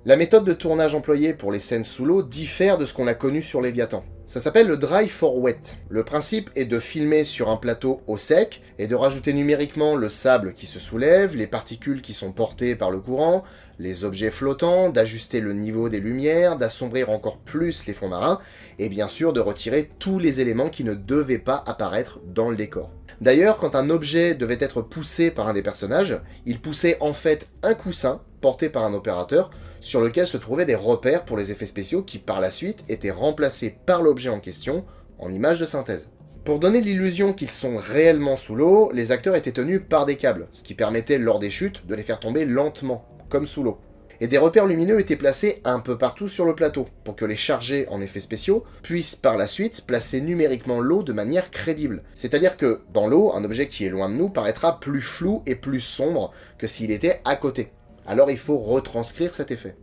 La méthode de tournage employée pour les scènes sous l'eau diffère de ce qu'on a connu sur Léviathan. Ça s'appelle le dry for wet. Le principe est de filmer sur un plateau au sec et de rajouter numériquement le sable qui se soulève, les particules qui sont portées par le courant, les objets flottants, d'ajuster le niveau des lumières, d'assombrir encore plus les fonds marins et bien sûr de retirer tous les éléments qui ne devaient pas apparaître dans le décor. D'ailleurs, quand un objet devait être poussé par un des personnages, il poussait en fait un coussin porté par un opérateur sur lequel se trouvaient des repères pour les effets spéciaux qui par la suite étaient remplacés par l'objet en question en images de synthèse. Pour donner l'illusion qu'ils sont réellement sous l'eau, les acteurs étaient tenus par des câbles, ce qui permettait lors des chutes de les faire tomber lentement, comme sous l'eau. Et des repères lumineux étaient placés un peu partout sur le plateau, pour que les chargés en effets spéciaux puissent par la suite placer numériquement l'eau de manière crédible. C'est-à-dire que, dans l'eau, un objet qui est loin de nous paraîtra plus flou et plus sombre que s'il était à côté. Alors il faut retranscrire cet effet.